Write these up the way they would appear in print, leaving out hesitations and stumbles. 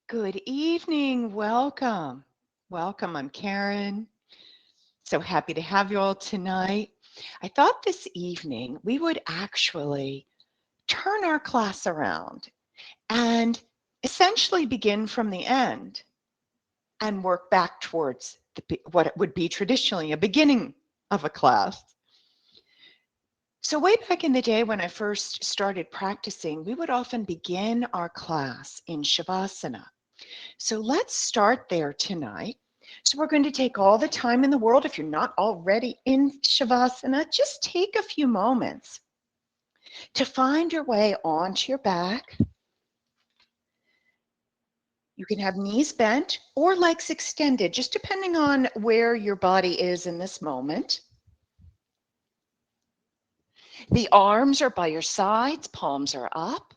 Good evening. Welcome. Welcome. I'm Karen. So happy to have you all tonight. I thought this evening we would actually turn our class around and essentially begin from the end and work back towards what it would be traditionally a beginning of a class. So, way back in the day when I first started practicing, we would often begin our class in Shavasana. So let's start there tonight. So we're going to take all the time in the world. If you're not already in Shavasana, just take a few moments to find your way onto your back. You can have knees bent or legs extended, just depending on where your body is in this moment. The arms are by your sides, palms are up.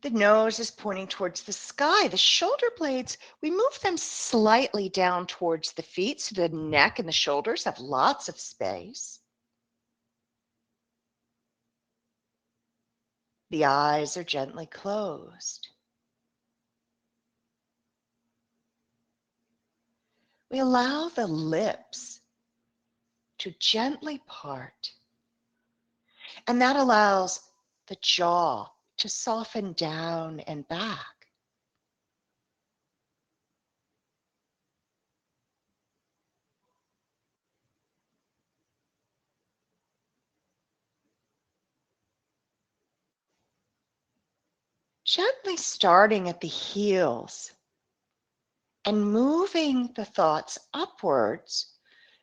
The nose is pointing towards the sky. The shoulder blades, we move them slightly down towards the feet so the neck and the shoulders have lots of space. The eyes are gently closed. We allow the lips to gently part, and that allows the jaw to soften down and back. Gently starting at the heels and moving the thoughts upwards,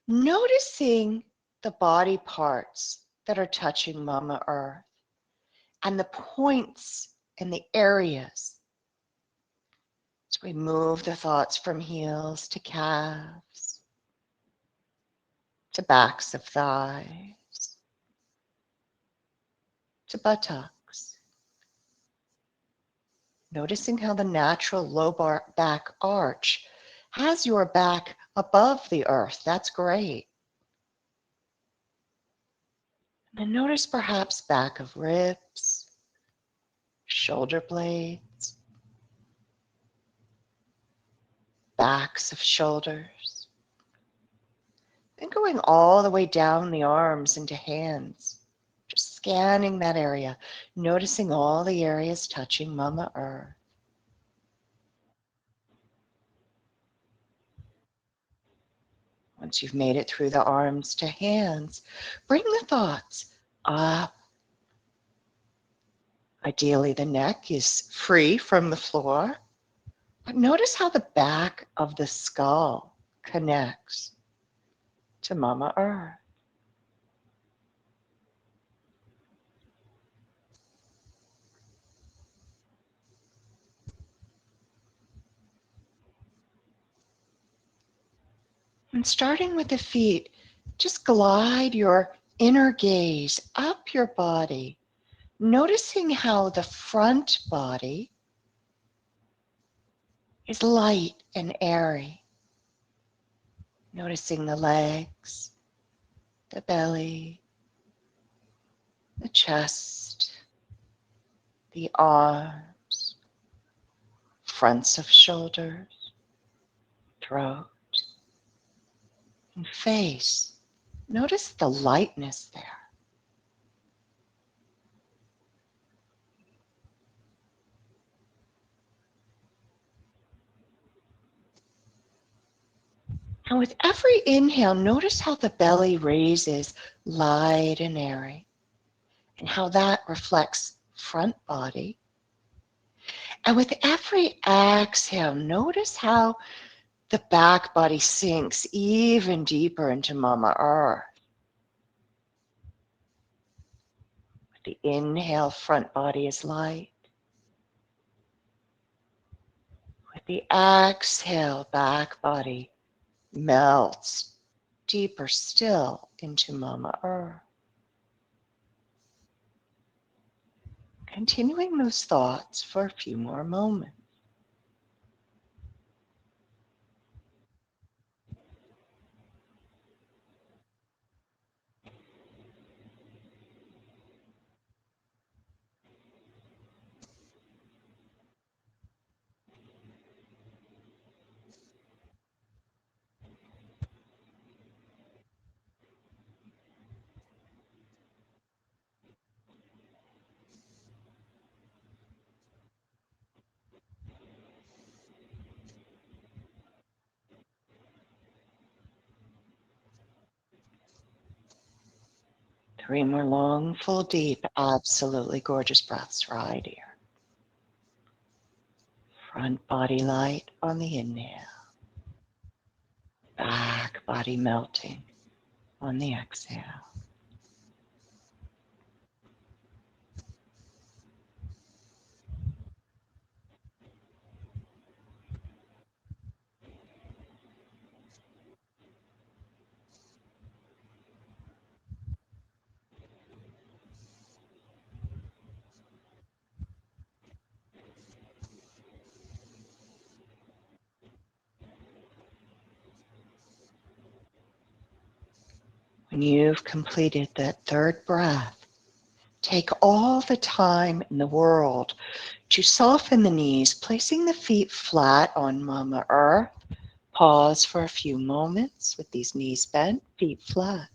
noticing the body parts that are touching Mama Earth and the points and the areas. So we move the thoughts from heels to calves, to backs of thighs, to buttocks. Noticing how the natural low back arch has your back above the earth. That's great. And notice perhaps back of ribs, shoulder blades, backs of shoulders. And going all the way down the arms into hands. Just scanning that area, noticing all the areas touching Mama Earth. Once you've made it through the arms to hands, bring the thoughts up. Ideally, the neck is free from the floor. But notice how the back of the skull connects to Mama Earth. And starting with the feet, just glide your inner gaze up your body, noticing how the front body is light and airy. Noticing the legs, the belly, the chest, the arms, fronts of shoulders, throat, and face. Notice the lightness there. And with every inhale, notice how the belly raises light and airy, and how that reflects front body. And with every exhale, notice how the back body sinks even deeper into Mama Earth. With the inhale, front body is light. With the exhale, back body melts deeper still into Mama Earth. Continuing those thoughts for a few more moments. 3 more long, full, deep, absolutely gorgeous breaths right here. Front body light on the inhale. Back body melting on the exhale. When you've completed that third breath, take all the time in the world to soften the knees, placing the feet flat on Mama Earth. Pause for a few moments with these knees bent, feet flat.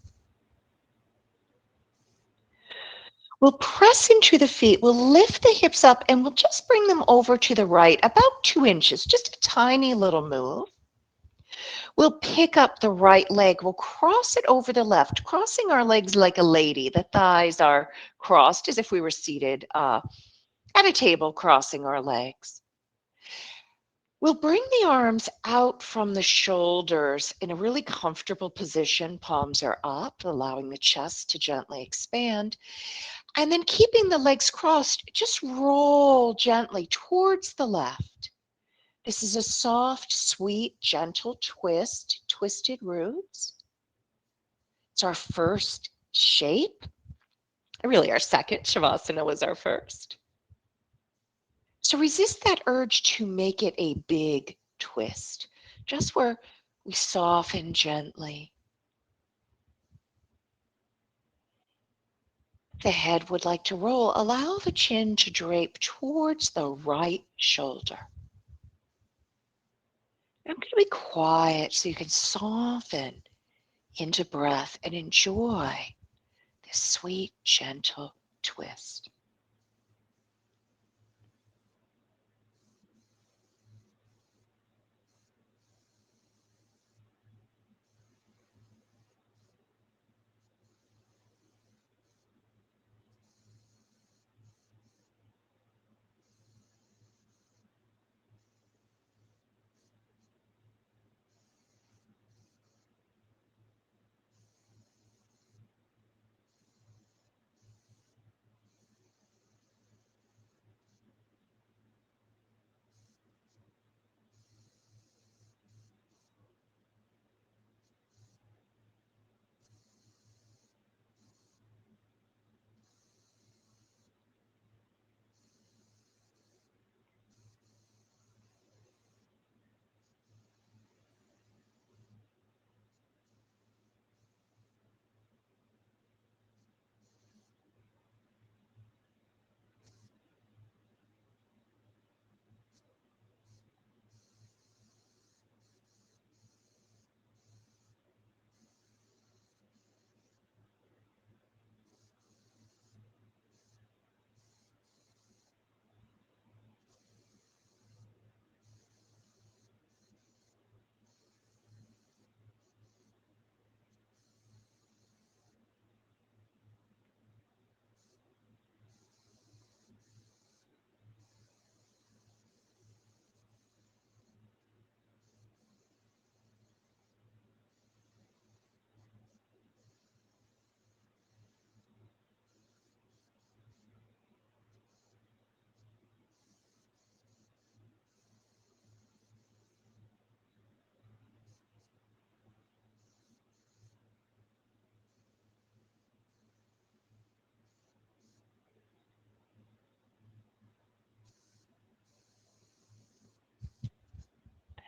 We'll press into the feet. We'll lift the hips up and we'll just bring them over to the right, about 2 inches, just a tiny little move. We'll pick up the right leg. We'll cross it over the left, crossing our legs like a lady. The thighs are crossed as if we were seated at a table, crossing our legs. We'll bring the arms out from the shoulders in a really comfortable position. Palms are up, allowing the chest to gently expand. And then keeping the legs crossed, just roll gently towards the left. This is a soft, sweet, gentle twist, twisted roots. It's our first shape. Really, our second. Shavasana was our first. So resist that urge to make it a big twist, just where we soften gently. The head would like to roll. Allow the chin to drape towards the right shoulder. I'm going to be quiet so you can soften into breath and enjoy this sweet, gentle twist.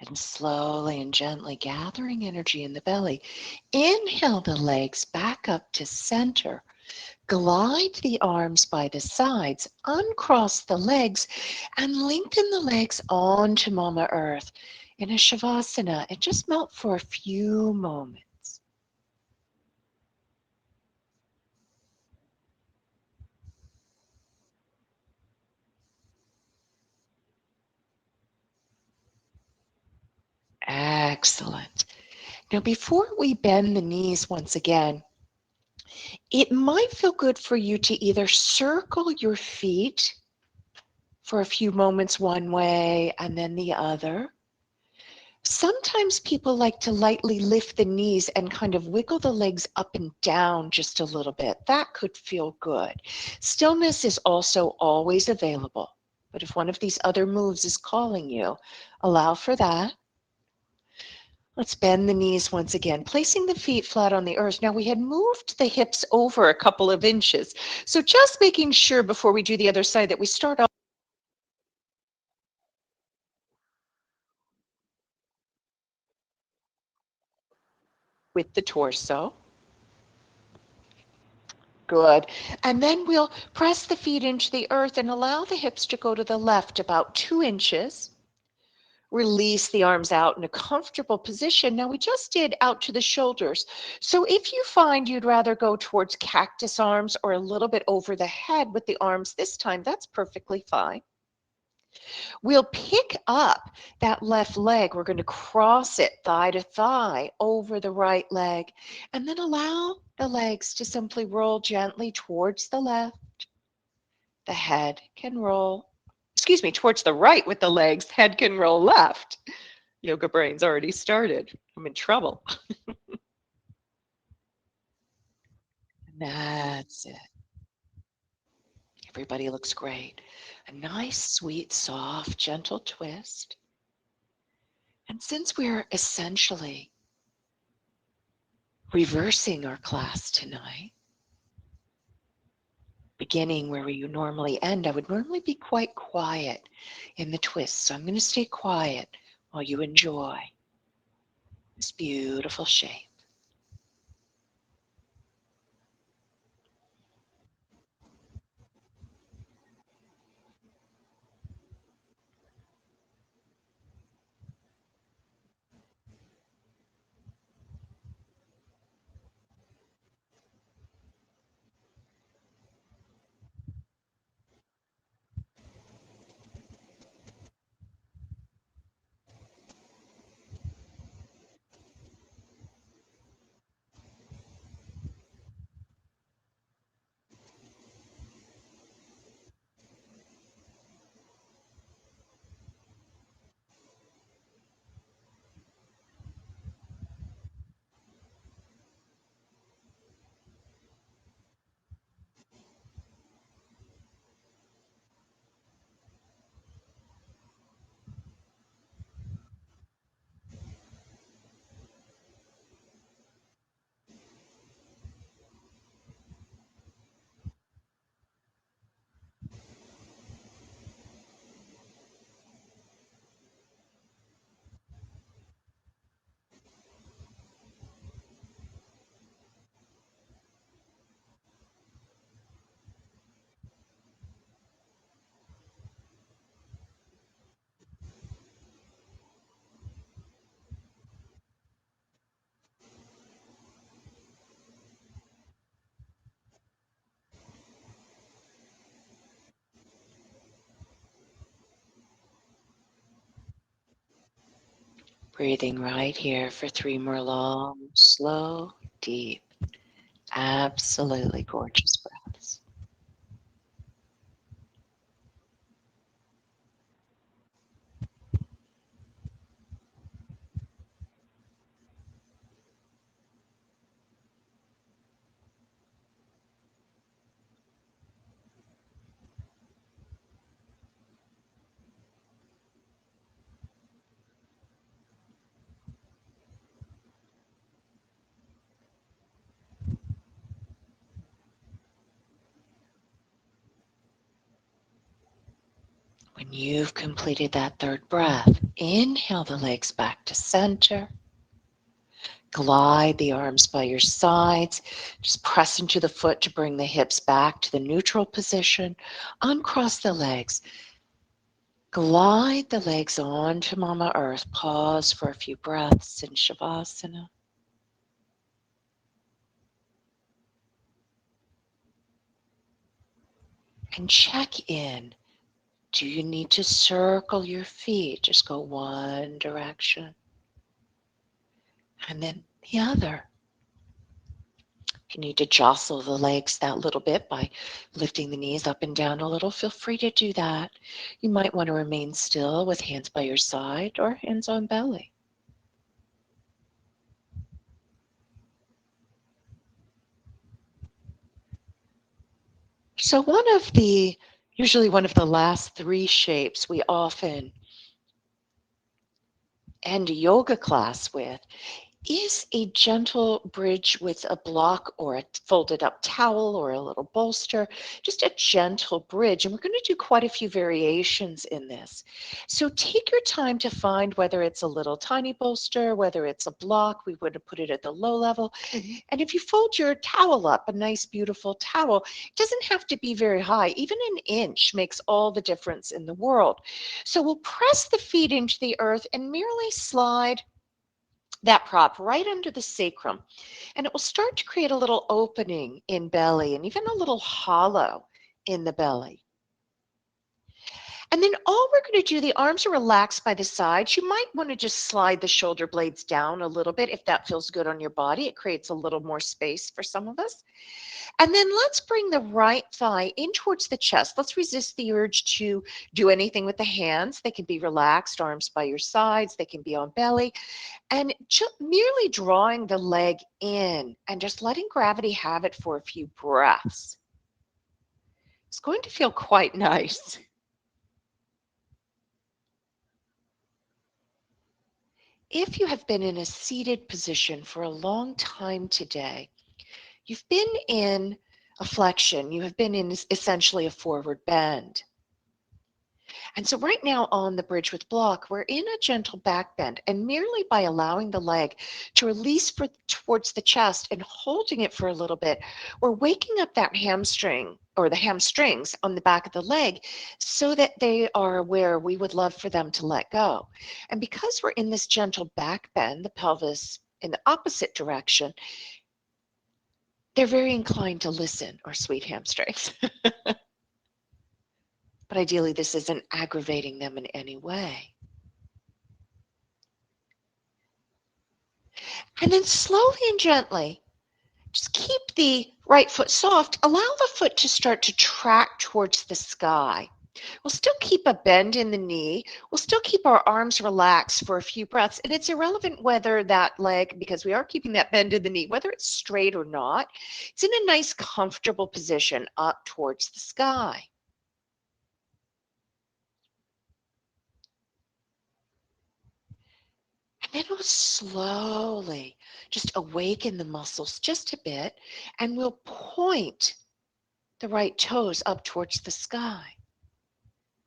And slowly and gently gathering energy in the belly. Inhale the legs back up to center. Glide the arms by the sides, uncross the legs, and lengthen the legs onto Mama Earth in a Shavasana and just melt for a few moments. Excellent. Now, before we bend the knees once again, It might feel good for you to either circle your feet for a few moments one way and then the other. Sometimes people like to lightly lift the knees and kind of wiggle the legs up and down just a little bit. That could feel good. Stillness is also always available, but if one of these other moves is calling you, allow for that. Let's bend the knees once again, placing the feet flat on the earth. Now we had moved the hips over a couple of inches. So just making sure before we do the other side that we start off with the torso. Good. And then we'll press the feet into the earth and allow the hips to go to the left about 2 inches. Release the arms out in a comfortable position. Now we just did out to the shoulders. So if you find you'd rather go towards cactus arms or a little bit over the head with the arms this time, that's perfectly fine. We'll pick up that left leg. We're going to cross it thigh to thigh over the right leg, and then allow the legs to simply roll gently towards the left. The head can roll, towards the right with the legs. Head can roll left. Yoga brain's already started. I'm in trouble. That's it. Everybody looks great. A nice, sweet, soft, gentle twist. And since we're essentially reversing our class tonight, beginning where you normally end, I would normally be quite quiet in the twist. So I'm going to stay quiet while you enjoy this beautiful shape. Breathing right here for 3 more long, slow, deep, absolutely gorgeous breaths. When you've completed that third breath, inhale the legs back to center. Glide the arms by your sides. Just press into the foot to bring the hips back to the neutral position. Uncross the legs. Glide the legs onto Mama Earth. Pause for a few breaths in Shavasana. And check in. Do you need to circle your feet? Just go one direction and then the other. If you need to jostle the legs that little bit by lifting the knees up and down a little, feel free to do that. You might want to remain still with hands by your side or hands on belly. So usually one of the last three shapes we often end a yoga class with is a gentle bridge with a block or a folded up towel or a little bolster, just a gentle bridge. And we're going to do quite a few variations in this. So take your time to find whether it's a little tiny bolster, whether it's a block, we would have put it at the low level. And if you fold your towel up, a nice, beautiful towel, it doesn't have to be very high. Even an inch makes all the difference in the world. So we'll press the feet into the earth and merely slide that prop right under the sacrum, and it will start to create a little opening in belly and even a little hollow in the belly. And then all we're going to do, the arms are relaxed by the sides. You might want to just slide the shoulder blades down a little bit if that feels good on your body. It creates a little more space for some of us. And then let's bring the right thigh in towards the chest. Let's resist the urge to do anything with the hands. They can be relaxed, arms by your sides. They can be on belly. And just merely drawing the leg in and just letting gravity have it for a few breaths. It's going to feel quite nice. If you have been in a seated position for a long time today, you've been in a flexion, you have been in essentially a forward bend. And so right now on the bridge with block, we're in a gentle back bend, and merely by allowing the leg to release towards the chest and holding it for a little bit, we're waking up that hamstring or the hamstrings on the back of the leg so that they are where we would love for them to let go. And because we're in this gentle back bend, the pelvis in the opposite direction, they're very inclined to listen, our sweet hamstrings. But ideally, this isn't aggravating them in any way. And then slowly and gently, just keep the right foot soft. Allow the foot to start to track towards the sky. We'll still keep a bend in the knee. We'll still keep our arms relaxed for a few breaths. And it's irrelevant whether that leg, because we are keeping that bend in the knee, whether it's straight or not, it's in a nice, comfortable position up towards the sky. And then we'll slowly just awaken the muscles just a bit, and we'll point the right toes up towards the sky.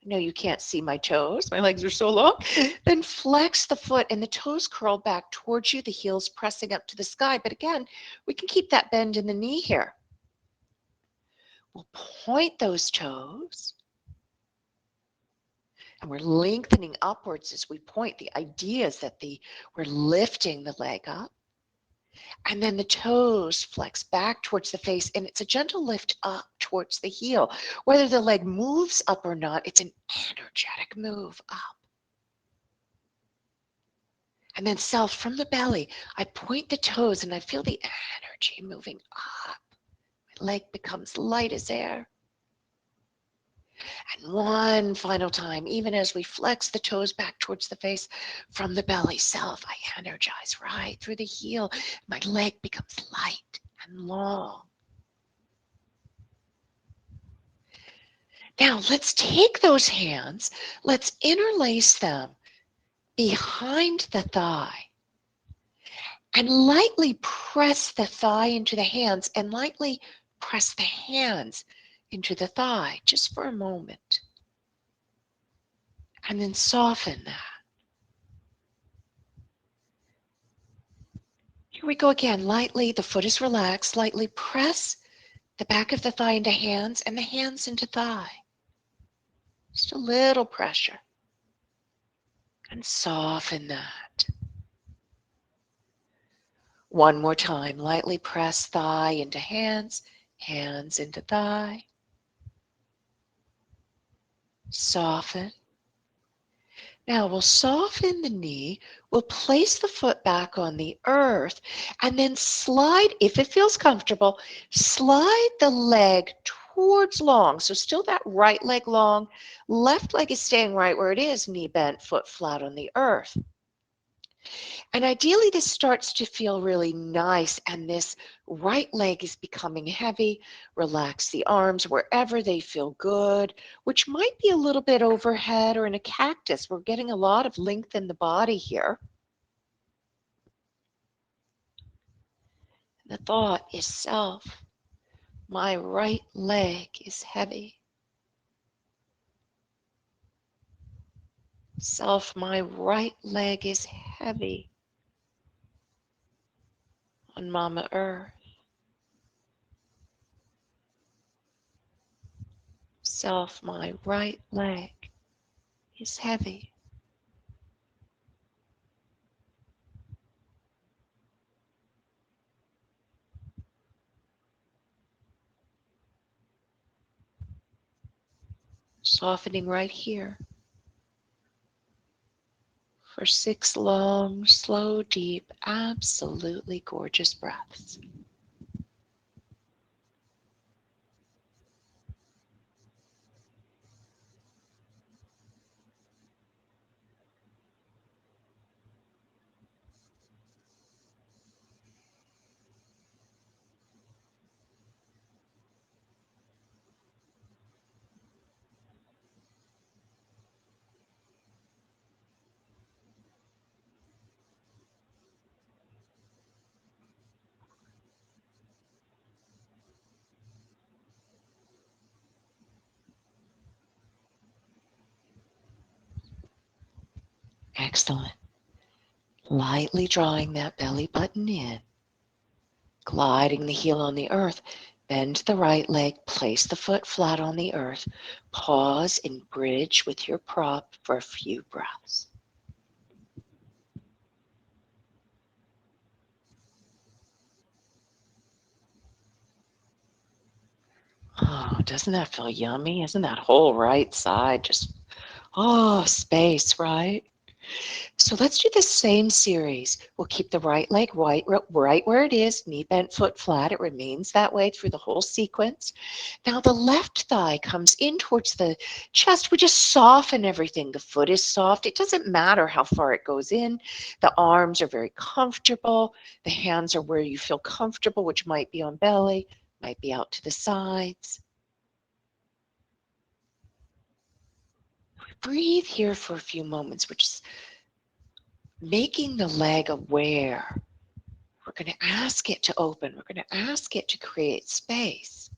I know you can't see my toes. My legs are so long. Then flex the foot and the toes curl back towards you, the heels pressing up to the sky. But again, we can keep that bend in the knee here. We'll point those toes. And we're lengthening upwards as we point. The idea is that we're lifting the leg up. And then the toes flex back towards the face, and it's a gentle lift up towards the heel. Whether the leg moves up or not, it's an energetic move up. And then self from the belly, I point the toes and I feel the energy moving up. My leg becomes light as air. And one final time, even as we flex the toes back towards the face, from the belly, self, I energize right through the heel. My leg becomes light and long. Now let's take those hands, let's interlace them behind the thigh and lightly press the thigh into the hands and lightly press the hands into the thigh just for a moment. And then soften that. Here we go again. Lightly, the foot is relaxed. Lightly press the back of the thigh into hands and the hands into thigh. Just a little pressure. And soften that. One more time. Lightly press thigh into hands, hands into thigh. Soften. Now we'll soften the knee, we'll place the foot back on the earth, and then slide, if it feels comfortable, slide the leg towards long. So still that right leg long, left leg is staying right where it is, knee bent, foot flat on the earth. And ideally, this starts to feel really nice, and this right leg is becoming heavy. Relax the arms wherever they feel good, which might be a little bit overhead or in a cactus. We're getting a lot of length in the body here. The thought is self. My right leg is heavy. Self, my right leg is heavy on Mama Earth. Self, my right leg is heavy. Softening right here for 6 long, slow, deep, absolutely gorgeous breaths. Excellent. Lightly drawing that belly button in, gliding the heel on the earth. Bend the right leg, place the foot flat on the earth. Pause and bridge with your prop for a few breaths. Oh, doesn't that feel yummy? Isn't that whole right side just, oh, space, right? So let's do the same series. We'll keep the right leg right where it is, knee bent, foot flat. It remains that way through the whole sequence. Now the left thigh comes in towards the chest. We just soften everything. The foot is soft. It doesn't matter how far it goes in. The arms are very comfortable. The hands are where you feel comfortable, which might be on belly, might be out to the sides. Breathe here for a few moments, which is making the leg aware. We're going to ask it to open. We're going to ask it to create space.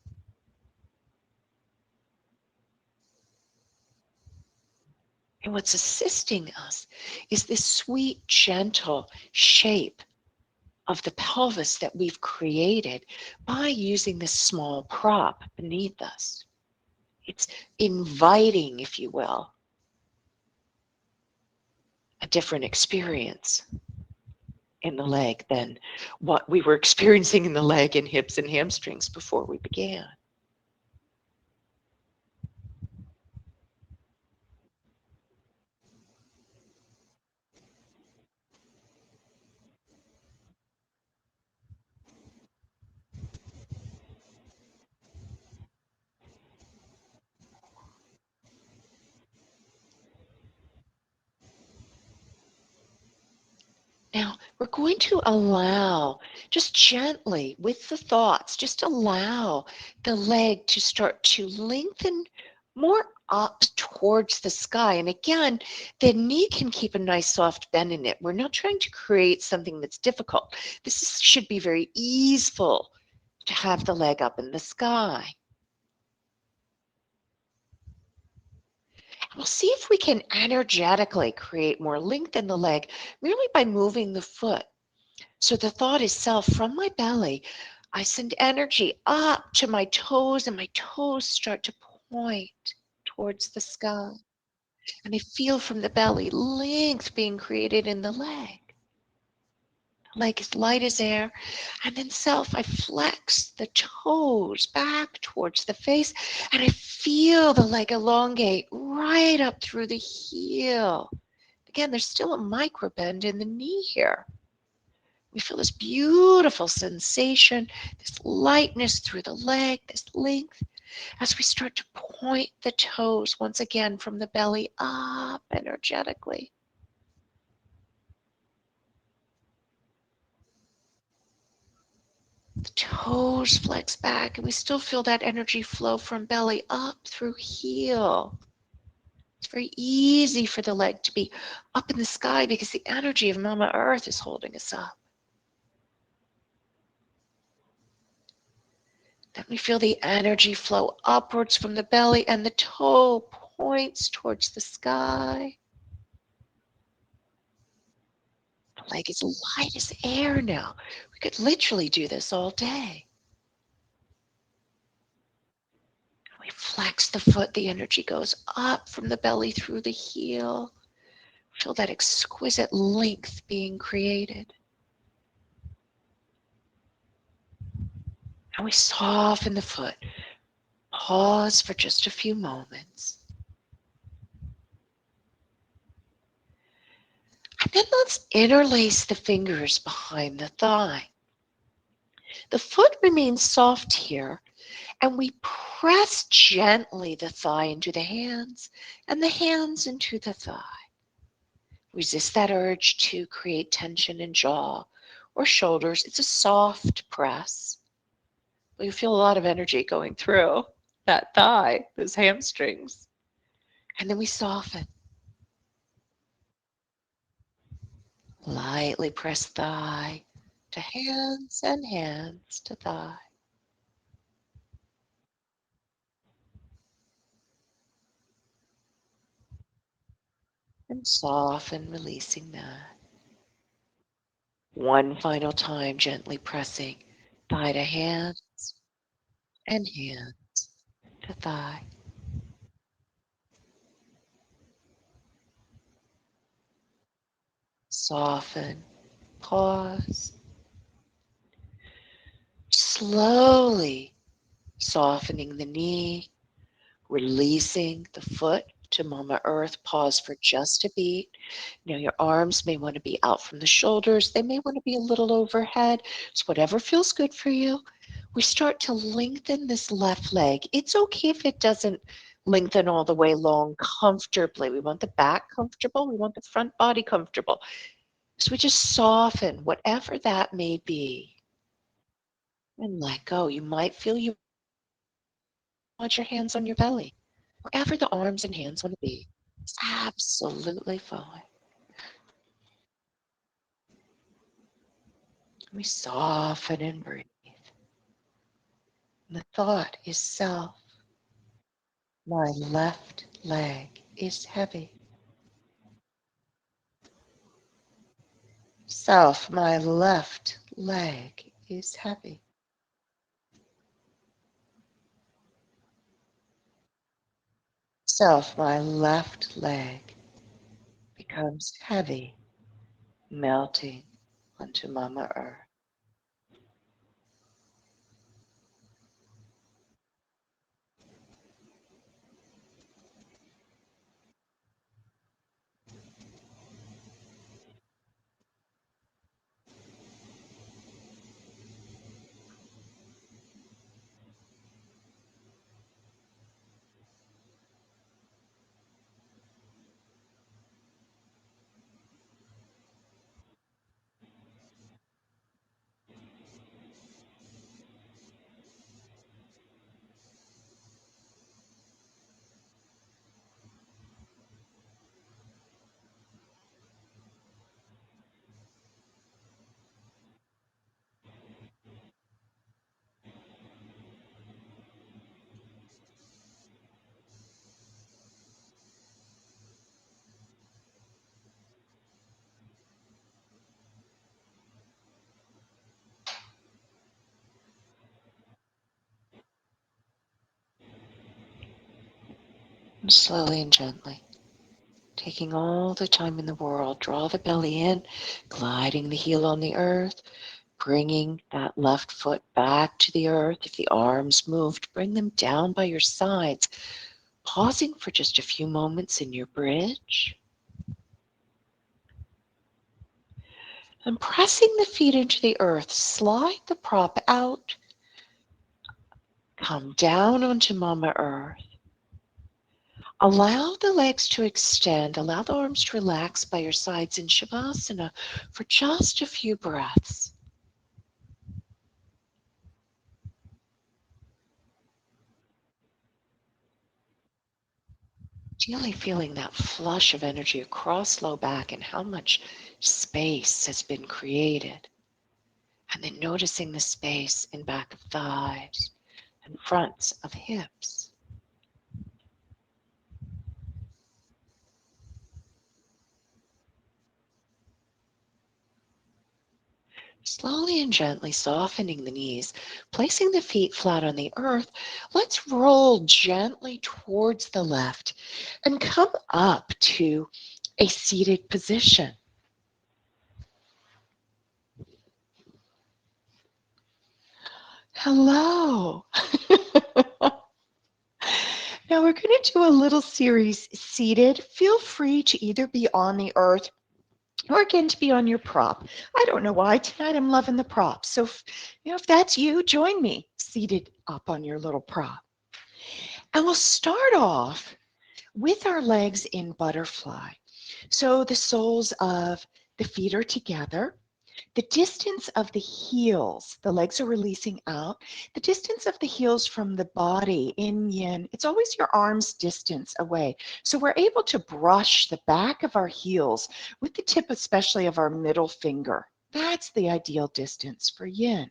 And what's assisting us is this sweet, gentle shape of the pelvis that we've created by using this small prop beneath us. It's inviting, if you will, a different experience in the leg than what we were experiencing in the leg and hips and hamstrings before we began. Now, we're going to allow, just gently with the thoughts, just allow the leg to start to lengthen more up towards the sky. And again, the knee can keep a nice soft bend in it. We're not trying to create something that's difficult. Should be very easeful to have the leg up in the sky. We'll see if we can energetically create more length in the leg merely by moving the foot. So the thought is self, from my belly, I send energy up to my toes, and my toes start to point towards the sky. And I feel from the belly length being created in the leg. Leg is light as air. And then self, I flex the toes back towards the face, and I feel the leg elongate right up through the heel. Again, there's still a micro bend in the knee here. We feel this beautiful sensation, this lightness through the leg, this length, as we start to point the toes once again from the belly up energetically. The toes flex back, and we still feel that energy flow from belly up through heel. It's very easy for the leg to be up in the sky because the energy of Mama Earth is holding us up. Then we feel the energy flow upwards from the belly, and the toe points towards the sky. The leg is light as air now. We could literally do this all day. We flex the foot, the energy goes up from the belly through the heel. Feel that exquisite length being created. And we soften the foot. Pause for just a few moments. And then let's interlace the fingers behind the thigh. The foot remains soft here, and we press gently the thigh into the hands and the hands into the thigh. Resist that urge to create tension in jaw or shoulders. It's a soft press. But you feel a lot of energy going through that thigh, those hamstrings. And then we soften. Lightly press thigh to hands and hands to thigh. And soften, releasing that. One final time, gently pressing thigh to hands and hands to thigh. Soften, pause. Slowly softening the knee, releasing the foot to Mama Earth. Pause for just a beat. Now your arms may want to be out from the shoulders. They may want to be a little overhead. It's whatever feels good for you. We start to lengthen this left leg. It's okay if it doesn't lengthen all the way long comfortably. We want the back comfortable. We want the front body comfortable. So we just soften whatever that may be and let go. You might feel you want your hands on your belly. Wherever the arms and hands want to be, it's absolutely fine. We soften and breathe. And the thought is self. My left leg is heavy. Self, my left leg is heavy. Self, my left leg becomes heavy, melting onto Mama Earth. And slowly and gently, taking all the time in the world, draw the belly in, gliding the heel on the earth, bringing that left foot back to the earth. If the arms moved, bring them down by your sides, pausing for just a few moments in your bridge. And pressing the feet into the earth, slide the prop out, come down onto Mama Earth. Allow the legs to extend, allow the arms to relax by your sides in Shavasana for just a few breaths. Really feeling that flush of energy across low back and how much space has been created. And then noticing the space in back of thighs and fronts of hips. Slowly and gently softening the knees, placing the feet flat on the earth, let's roll gently towards the left and come up to a seated position. Hello. Now we're going to do a little series seated. Feel free to either be on the earth or again to be on your prop. I don't know why tonight I'm loving the prop. So if that's you, join me seated up on your little prop. And we'll start off with our legs in butterfly. So the soles of the feet are together. The distance of the heels, the legs are releasing out. The distance of the heels from the body in yin, it's always your arm's distance away. So we're able to brush the back of our heels with the tip, especially of our middle finger. That's the ideal distance for yin.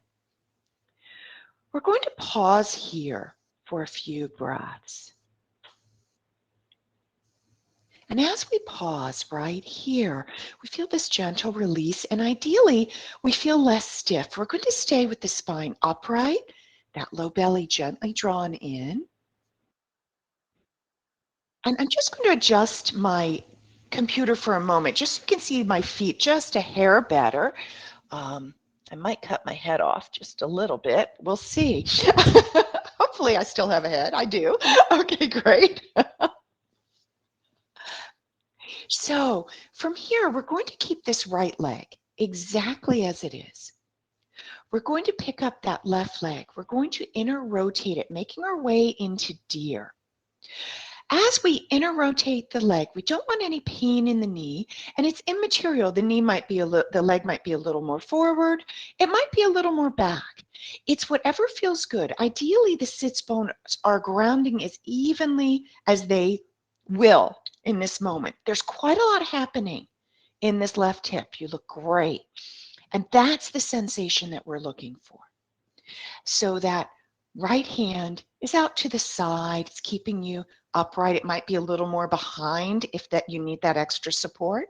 We're going to pause here for a few breaths. And as we pause right here, we feel this gentle release, and ideally, we feel less stiff. We're going to stay with the spine upright, that low belly gently drawn in. And I'm just going to adjust my computer for a moment, just so you can see my feet just a hair better. Um, I might cut my head off just a little bit. We'll see. Hopefully, I still have a head. I do. Okay, great. So from here, we're going to keep this right leg exactly as it is. We're going to pick up that left leg. We're going to inner rotate it, making our way into deer. As we inner rotate the leg, we don't want any pain in the knee, and it's immaterial. The knee might be the leg might be a little more forward. It might be a little more back. It's whatever feels good. Ideally, the sits bones are grounding as evenly as they will in this moment. There's quite a lot happening in this left hip. You look great. And that's the sensation that we're looking for. So that right hand is out to the side. It's keeping you upright. It might be a little more behind if that you need that extra support.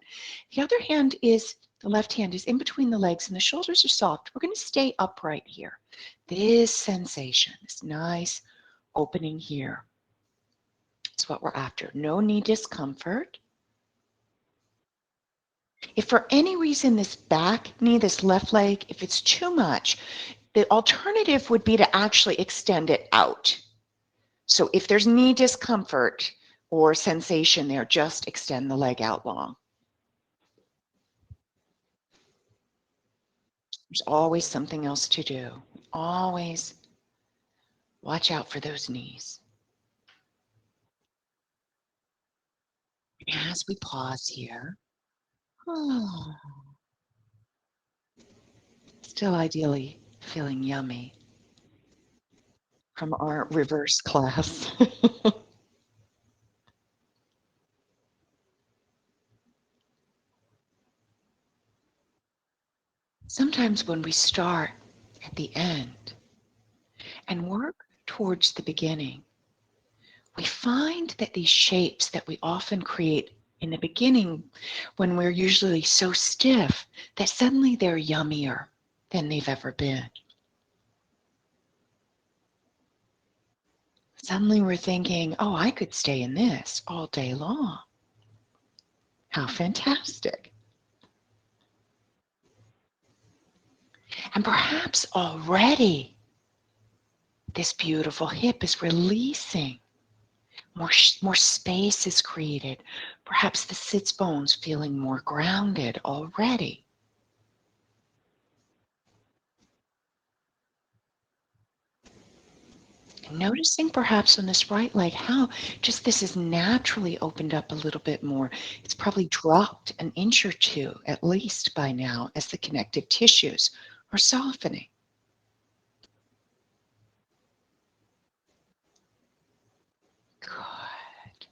The other hand is, the left hand is in between the legs and the shoulders are soft. We're going to stay upright here. This sensation, this nice opening here is what we're after. No knee discomfort. If for any reason this back knee, this left leg, if it's too much, the alternative would be to actually extend it out. So if there's knee discomfort or sensation there, just extend the leg out long. There's always something else to do. Always watch out for those knees. As we pause here, oh, still ideally feeling yummy from our reverse class. Sometimes when we start at the end and work towards the beginning, we find that these shapes that we often create in the beginning, when we're usually so stiff, that suddenly they're yummier than they've ever been. Suddenly we're thinking, oh, I could stay in this all day long. How fantastic. And perhaps already this beautiful hip is releasing. More space is created. Perhaps the sits bones feeling more grounded already. Noticing perhaps on this right leg how just this is naturally opened up a little bit more. It's probably dropped an inch or two at least by now as the connective tissues are softening. Good.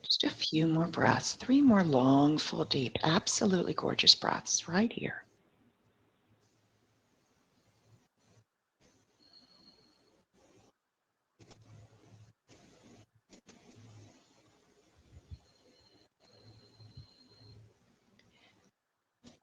Just a few more breaths, 3 more long, full, deep, absolutely gorgeous breaths right here.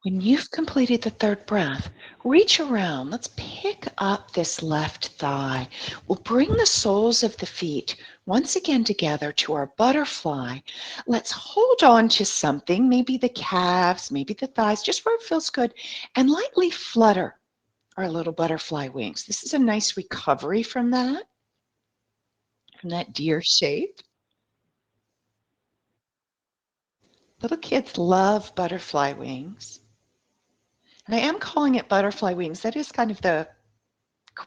When you've completed the third breath, reach around. Let's pick up this left thigh. We'll bring the soles of the feet once again together to our butterfly. Let's hold on to something, maybe the calves, maybe the thighs, just where it feels good, and lightly flutter our little butterfly wings. This is a nice recovery from that deer shape. Little kids love butterfly wings. And I am calling it butterfly wings. That is kind of the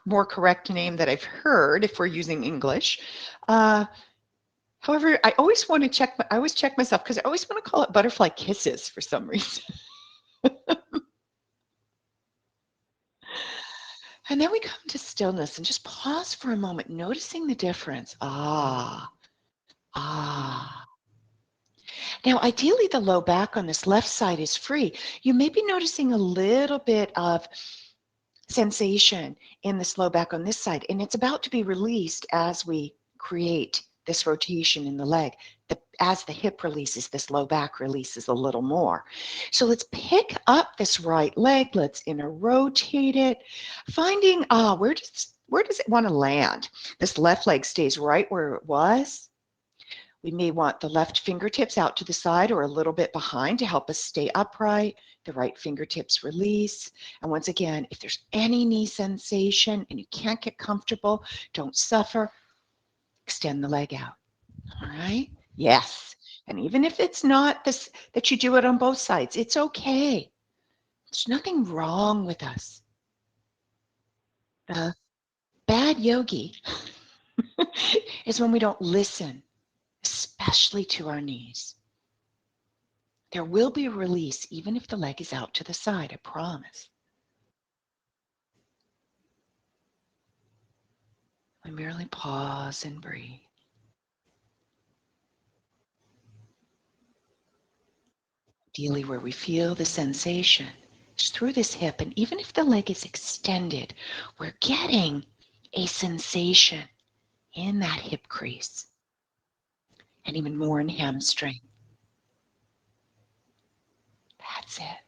more correct name that I've heard if we're using English. Uh, However, I always want to check. I always check myself because I always want to call it butterfly kisses for some reason. And then we come to stillness and just pause for a moment, noticing the difference. Ah, ah. Now, ideally, the low back on this left side is free. You may be noticing a little bit of sensation in this low back on this side, and it's about to be released as we create this rotation in the leg. As the hip releases, this low back releases a little more. So let's pick up this right leg. Let's inner rotate it, finding where does it want to land? This left leg stays right where it was. We may want the left fingertips out to the side or a little bit behind to help us stay upright. The right fingertips release. And once again, if there's any knee sensation and you can't get comfortable, don't suffer. Extend the leg out. All right? Yes. And even if it's not this that you do it on both sides, it's okay. There's nothing wrong with us. The bad yogi is when we don't listen, especially to our knees. There will be a release even if the leg is out to the side, I promise. We merely pause and breathe. Ideally, where we feel the sensation is through this hip, and even if the leg is extended, we're getting a sensation in that hip crease and even more in hamstring. That's it.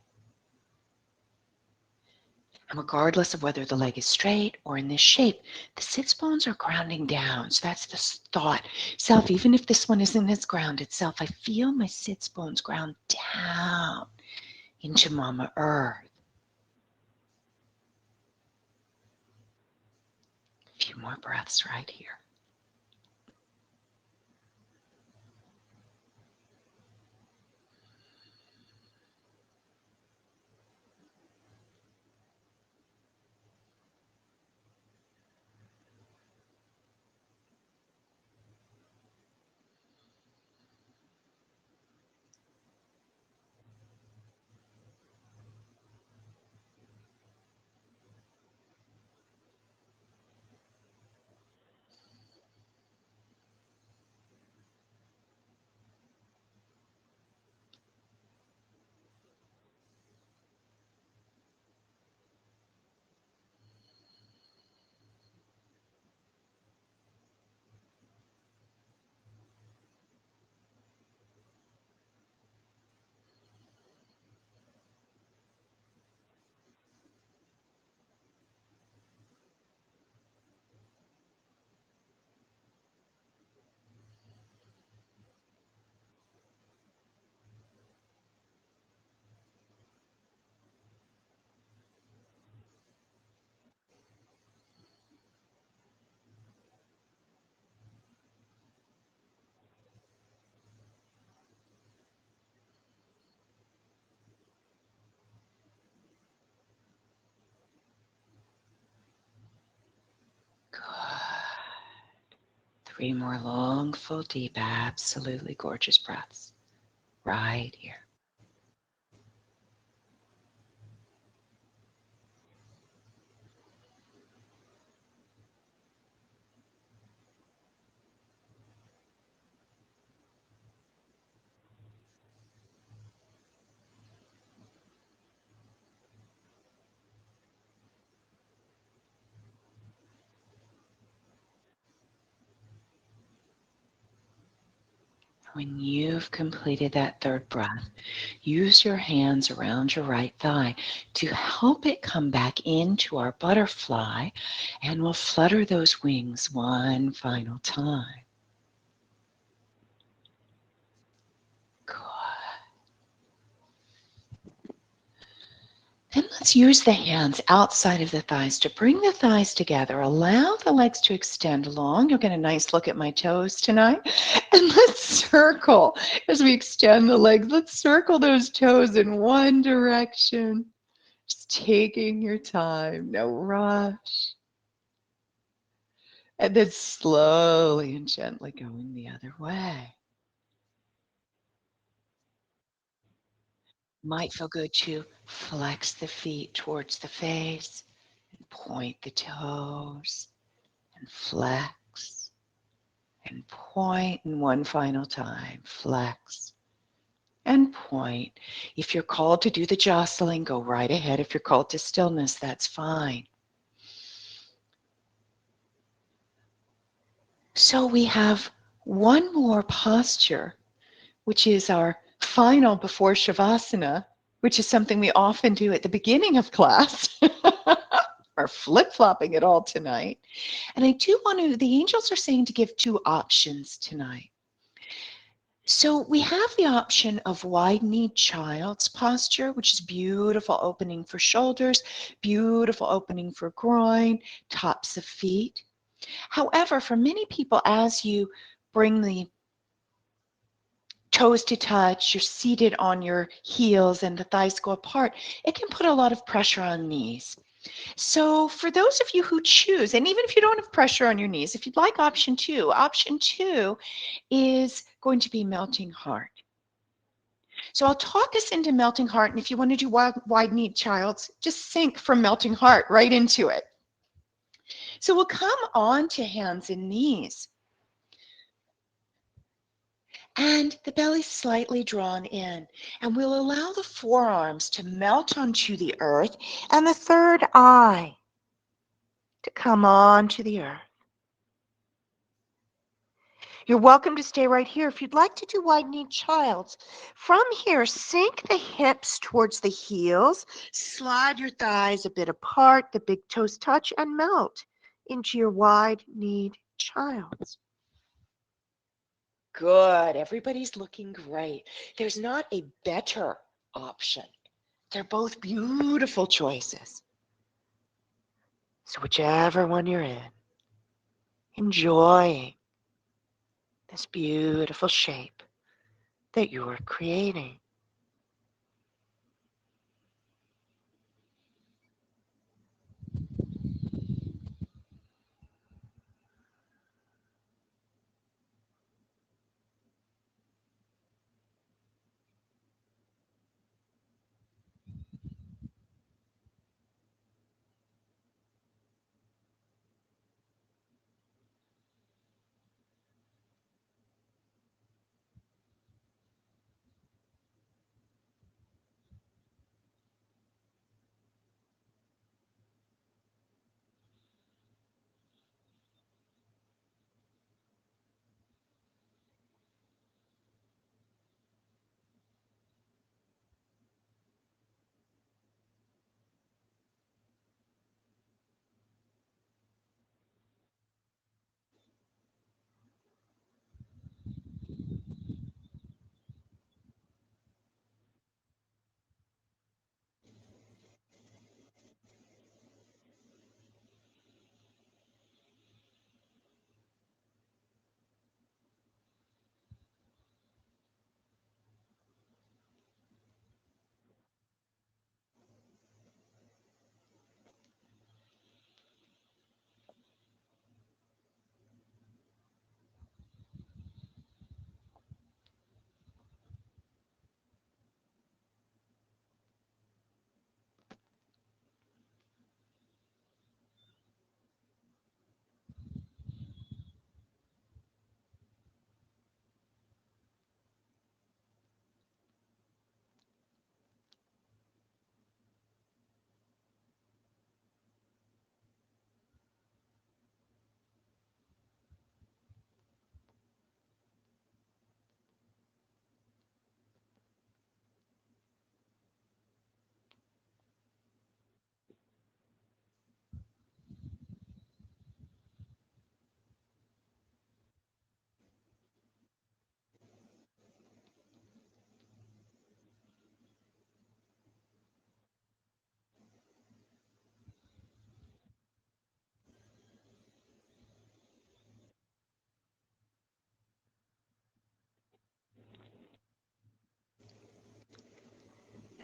And regardless of whether the leg is straight or in this shape, the sits bones are grounding down. So that's the thought. Self, even if this one isn't as grounded, self, I feel my sits bones ground down into Mama Earth. A few more breaths right here. 3 more long, full, deep, absolutely gorgeous breaths right here. When you've completed that third breath, use your hands around your right thigh to help it come back into our butterfly, and we'll flutter those wings one final time. Good. Then let's use the hands outside of the thighs to bring the thighs together. Allow the legs to extend long. You'll get a nice look at my toes tonight. And let's circle as we extend the legs. Let's circle those toes in one direction. Just taking your time, no rush. And then slowly and gently going the other way. Might feel good to flex the feet towards the face and point the toes and flex and point, and one final time, flex and point. If you're called to do the jostling, go right ahead. If you're called to stillness, that's fine. So we have one more posture, which is our final before Shavasana, which is something we often do at the beginning of class. Are flip-flopping it all tonight. And I do want to, the angels are saying to give two options tonight. So we have the option of wide-kneed child's posture, which is beautiful opening for shoulders, beautiful opening for groin, tops of feet. However, for many people, as you bring the toes to touch, you're seated on your heels and the thighs go apart, it can put a lot of pressure on knees. So for those of you who choose, and even if you don't have pressure on your knees, if you'd like option two is going to be melting heart. So I'll talk us into melting heart, and if you want to do wide-kneed child's, just sink from melting heart right into it. So we'll come on to hands and knees. And the belly slightly drawn in. And we'll allow the forearms to melt onto the earth and the third eye to come onto the earth. You're welcome to stay right here. If you'd like to do wide-kneed child's, from here, sink the hips towards the heels, slide your thighs a bit apart, the big toes touch, and melt into your wide-kneed child's. Good. Everybody's looking great. There's not a better option. They're both beautiful choices. So whichever one you're in, enjoying this beautiful shape that you're creating.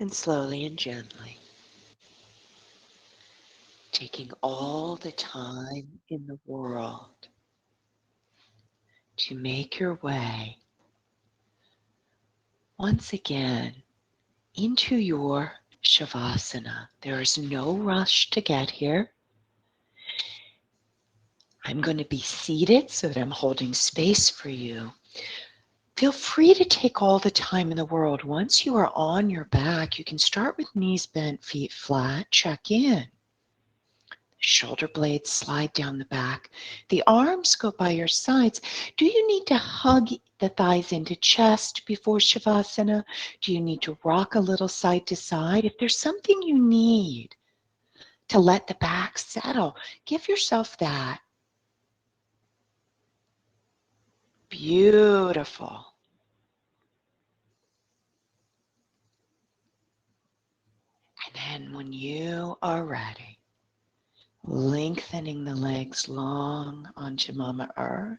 And slowly and gently, taking all the time in the world to make your way once again into your Shavasana. There is no rush to get here. I'm going to be seated so that I'm holding space for you. Feel free to take all the time in the world. Once you are on your back, you can start with knees bent, feet flat. Check in. Shoulder blades slide down the back. The arms go by your sides. Do you need to hug the thighs into chest before Shavasana? Do you need to rock a little side to side? If there's something you need to let the back settle, give yourself that. Beautiful. And then when you are ready, lengthening the legs long onto Mama Earth.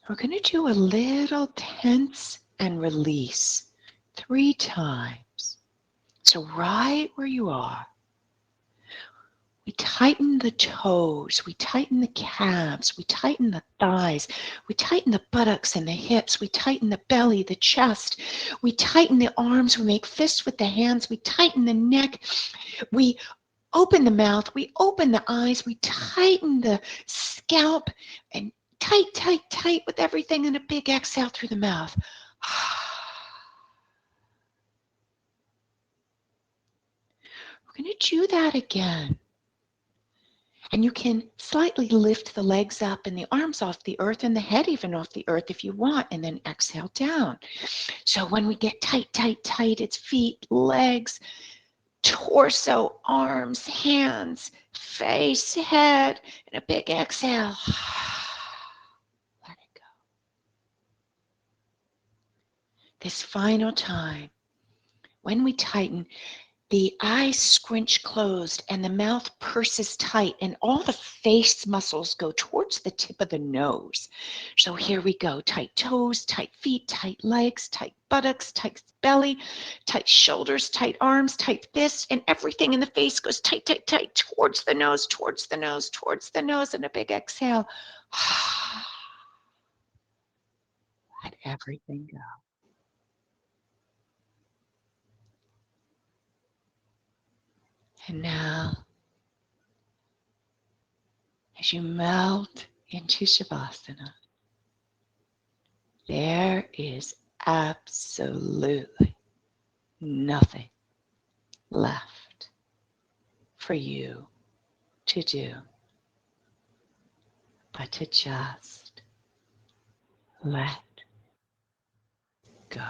We're going to do a little tense and release 3 times. So right where you are, we tighten the toes, we tighten the calves, we tighten the thighs, we tighten the buttocks and the hips, we tighten the belly, the chest, we tighten the arms, we make fists with the hands, we tighten the neck, we open the mouth, we open the eyes, we tighten the scalp, and tight, tight, tight with everything, and a big exhale through the mouth. We're going to do that again. And you can slightly lift the legs up and the arms off the earth and the head even off the earth if you want, and then exhale down. So when we get tight, tight, tight, it's feet, legs, torso, arms, hands, face, head, and a big exhale. Let it go. This final time, when we tighten, the eyes scrunch closed and the mouth purses tight and all the face muscles go towards the tip of the nose. So here we go. Tight toes, tight feet, tight legs, tight buttocks, tight belly, tight shoulders, tight arms, tight fists, and everything in the face goes tight, tight, tight towards the nose, towards the nose, towards the nose, and a big exhale. Let everything go. And now, as you melt into Shavasana, there is absolutely nothing left for you to do but to just let go.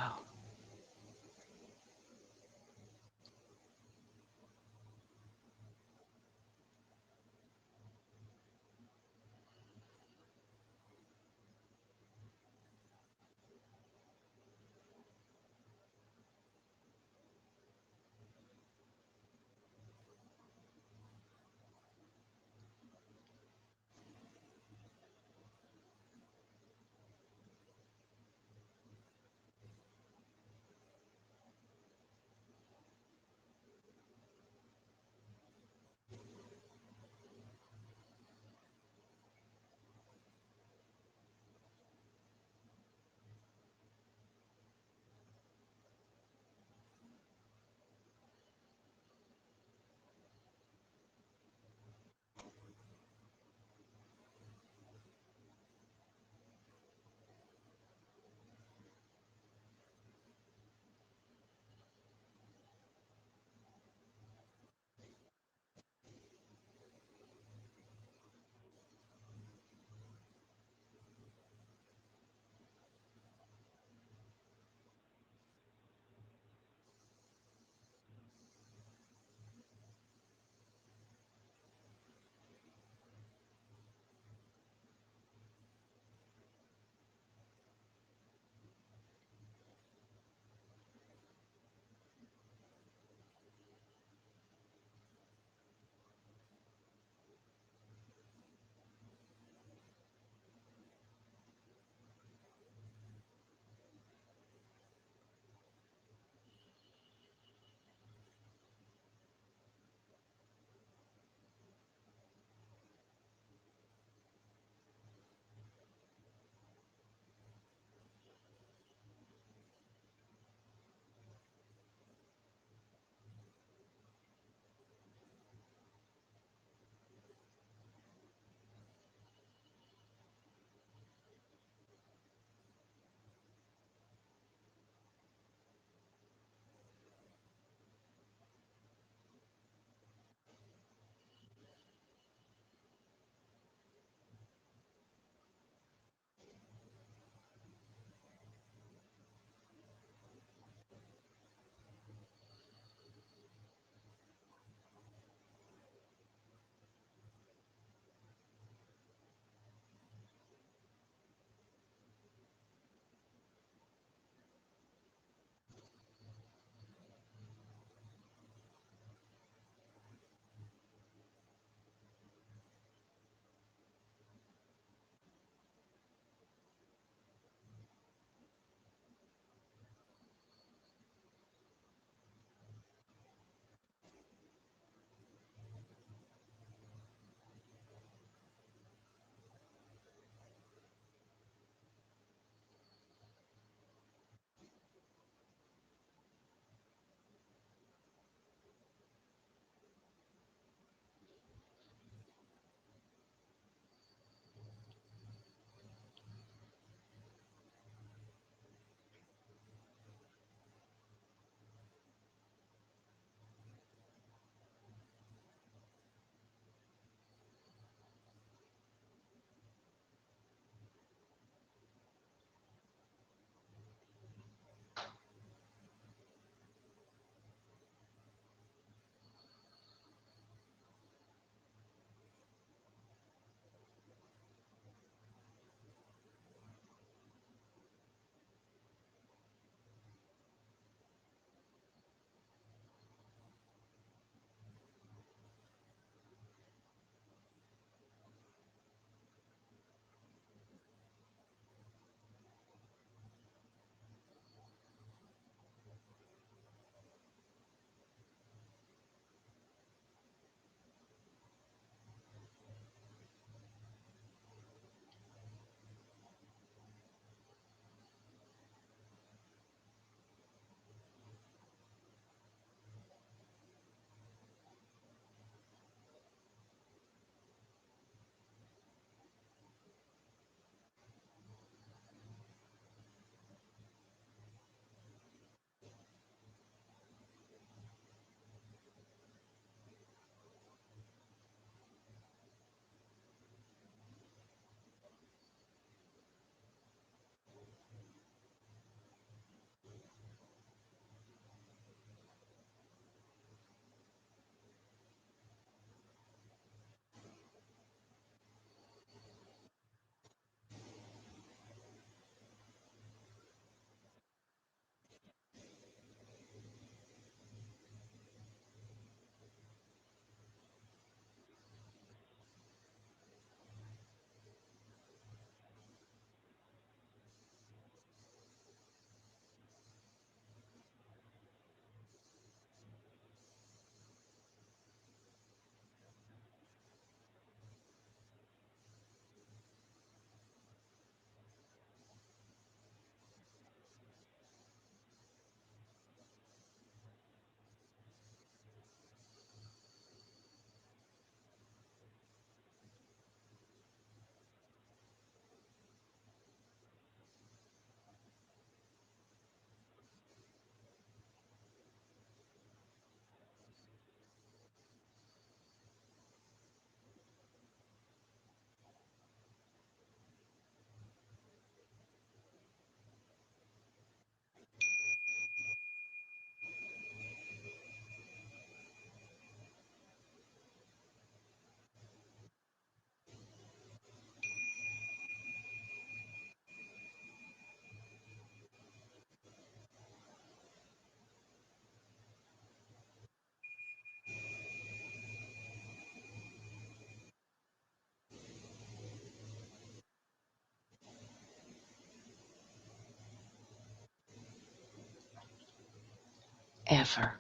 ever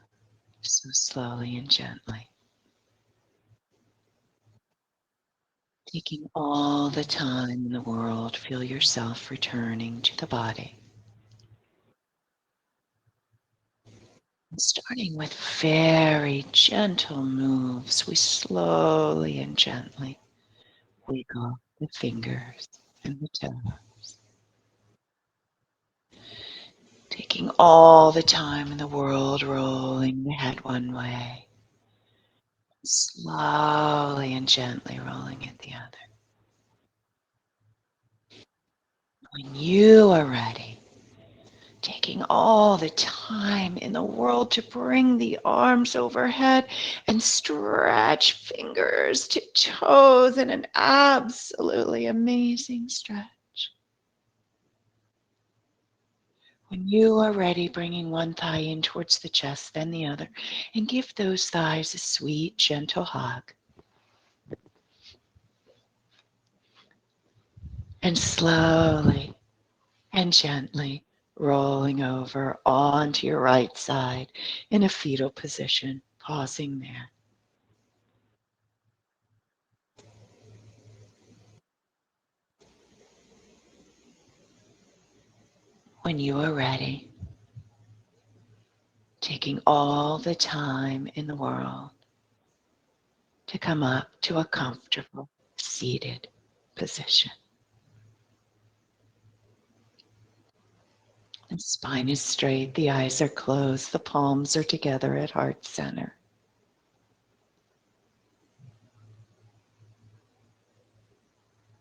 so slowly and gently. Taking all the time in the world, feel yourself returning to the body. Starting with very gentle moves, we slowly and gently wiggle the fingers and the toes. Taking all the time in the world, rolling the head one way, slowly and gently rolling it the other. When you are ready, taking all the time in the world to bring the arms overhead and stretch fingers to toes in an absolutely amazing stretch. When you are ready, bringing one thigh in towards the chest, then the other, and give those thighs a sweet, gentle hug. And slowly and gently rolling over onto your right side in a fetal position, pausing there. When you are ready, taking all the time in the world to come up to a comfortable seated position. The spine is straight, the eyes are closed, the palms are together at heart center.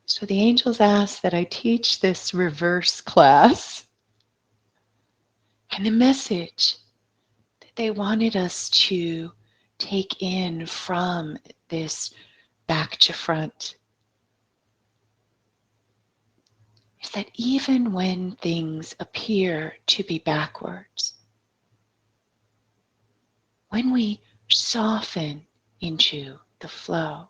So the angels ask that I teach this reverse class, and the message that they wanted us to take in from this back to front is that even when things appear to be backwards, when we soften into the flow,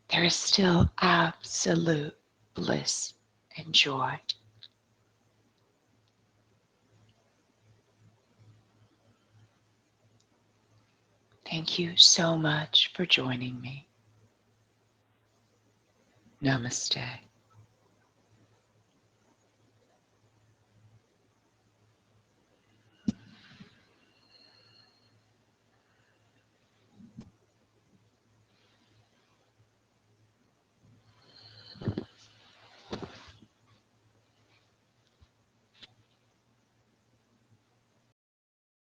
there is still absolute bliss and joy. Thank you so much for joining me. Namaste.